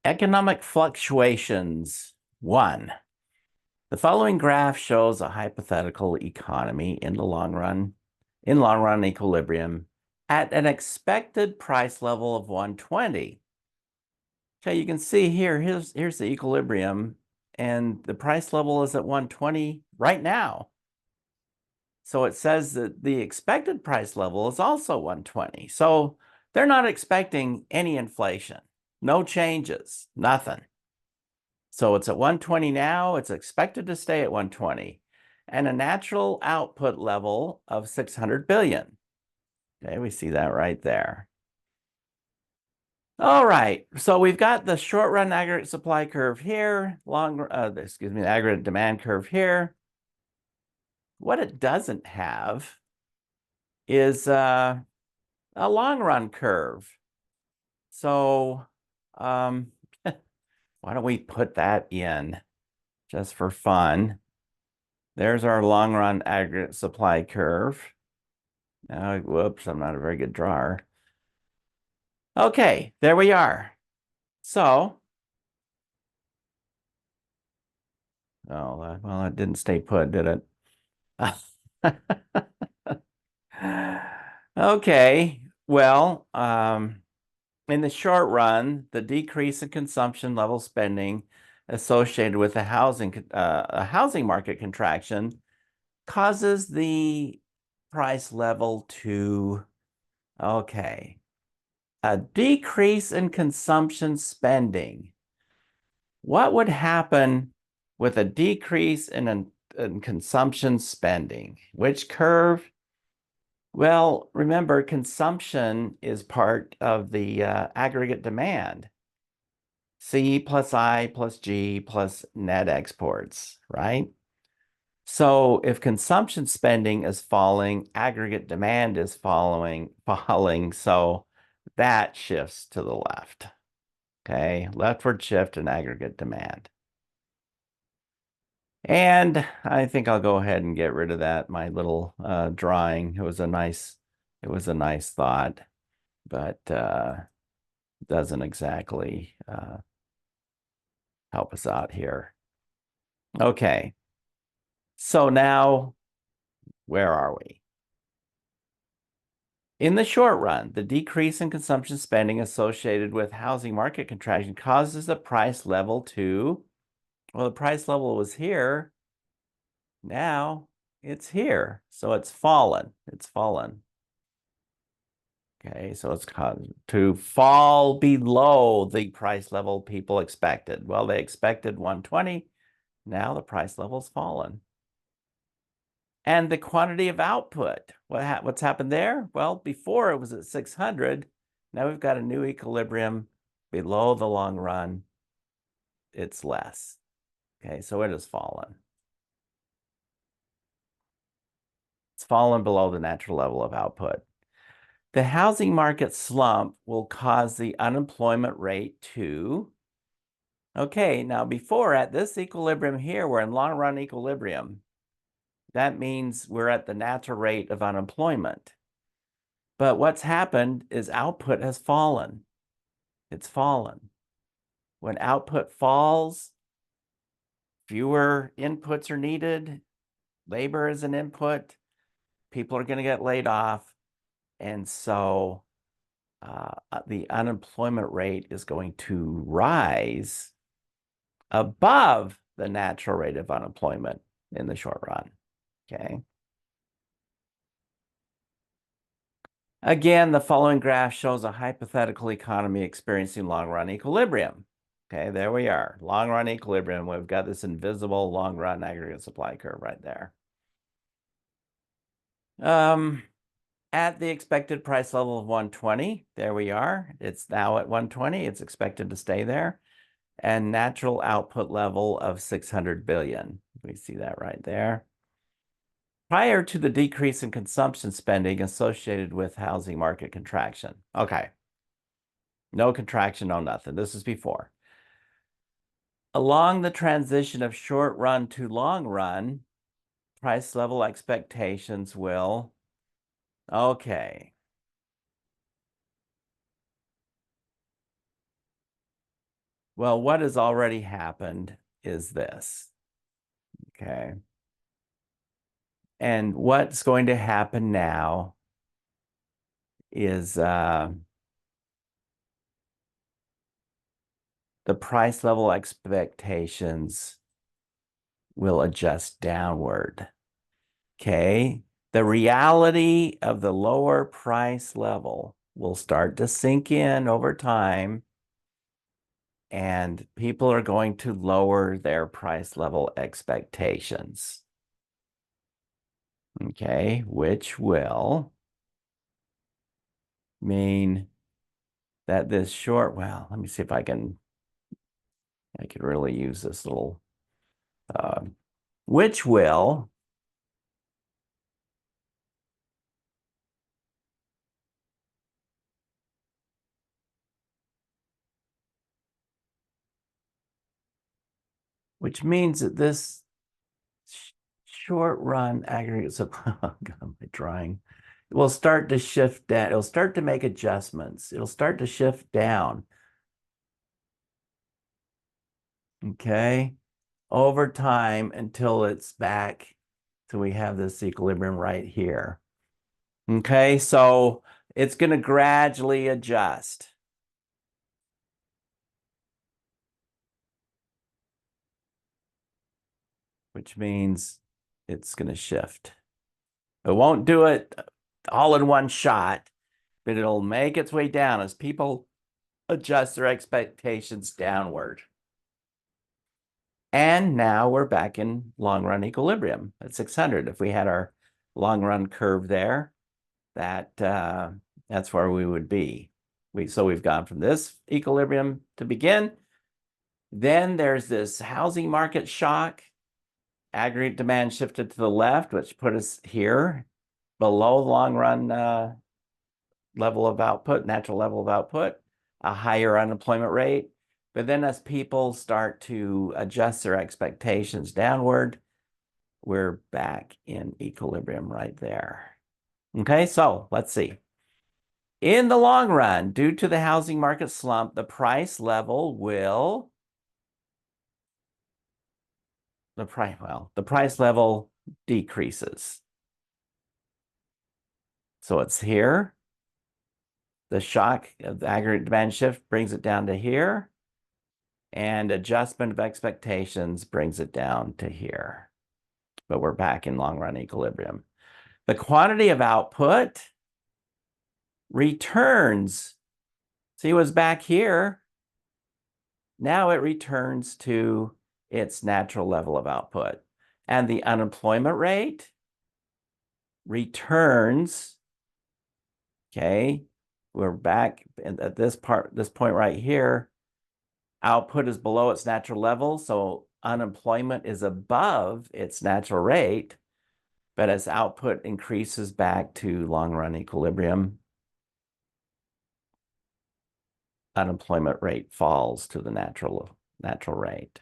Economic fluctuations. 1. The following graph shows a hypothetical economy in long run equilibrium at an expected price level of 120. Okay, you can see here's the equilibrium, and the price level is at 120 right now. So it says that the expected price level is also 120. So they're not expecting any inflation, no changes, nothing. So it's at 120 now, it's expected to stay at 120, and a natural output level of 600 billion. Okay, we see that right there. All right, so we've got the short run aggregate supply curve here, the aggregate demand curve here. What it doesn't have is a long run curve. So why don't we put that in just for fun? There's our long run aggregate supply curve. Whoops, I'm not a very good drawer. Okay, there we are. So, well, it didn't stay put, did it? Okay, well, in the short run, the decrease in consumption level spending associated with a housing market contraction causes the price level to, okay, a decrease in consumption spending. What would happen with a decrease in consumption spending? Which curve? Well, remember, consumption is part of the aggregate demand. C plus I plus G plus net exports, right? So if consumption spending is falling, aggregate demand is falling, so that shifts to the left. Okay, leftward shift in aggregate demand. And I think I'll go ahead and get rid of that, my little drawing. It was a nice thought, but doesn't exactly help us out here. Okay, so now where are we? In the short run, the decrease in consumption spending associated with housing market contraction causes the price level to, well, the price level was here. Now it's here. So it's fallen. It's fallen. Okay, so it's to fall below the price level people expected. Well, they expected 120. Now the price level's fallen. And the quantity of output, what's happened there? Well, before it was at 600. Now we've got a new equilibrium below the long run. It's less. Okay, so it has fallen. It's fallen below the natural level of output. The housing market slump will cause the unemployment rate to, okay, now before at this equilibrium here, we're in long run equilibrium. That means we're at the natural rate of unemployment. But what's happened is output has fallen. It's fallen. When output falls, fewer inputs are needed. Labor is an input. People are going to get laid off. And so the unemployment rate is going to rise above the natural rate of unemployment in the short run. Okay. Again, the following graph shows a hypothetical economy experiencing long-run equilibrium. Okay, there we are, long-run equilibrium. We've got this invisible long-run aggregate supply curve right there. At the expected price level of 120, there we are. It's now at 120. It's expected to stay there. And natural output level of 600 billion. We see that right there. Prior to the decrease in consumption spending associated with housing market contraction. Okay. No contraction, no nothing. This is before. Along the transition of short run to long run, price level expectations will, okay. Well, what has already happened is this, okay? And what's going to happen now is the price level expectations will adjust downward, okay? The reality of the lower price level will start to sink in over time, and people are going to lower their price level expectations, okay? Which will mean that this short, well, let me see if I could really use this little, which will which means that this short run aggregate supply, oh God, my drawing, will start to shift down. It'll start to make adjustments. It'll start to shift down. Okay. Over time until it's back. So we have this equilibrium right here. Okay. So it's going to gradually adjust. Which means it's going to shift. It won't do it all in one shot, but it'll make its way down as people adjust their expectations downward. And now we're back in long run equilibrium at 600. If we had our long run curve there, that's where we would be. So we've gone from this equilibrium to begin. Then there's this housing market shock. Aggregate demand shifted to the left, which put us here below the long run level of output, natural level of output, a higher unemployment rate. But then as people start to adjust their expectations downward, we're back in equilibrium right there. Okay, so let's see. In the long run, due to the housing market slump, the price level will, the price level decreases. So it's here. The shock of the aggregate demand shift brings it down to here, and adjustment of expectations brings it down to here. But we're back in long run equilibrium. The quantity of output returns. See, it was back here. Now it returns to its natural level of output. And the unemployment rate returns, okay? We're back at this point right here. Output is below its natural level, so unemployment is above its natural rate. But as output increases back to long-run equilibrium, unemployment rate falls to the natural rate.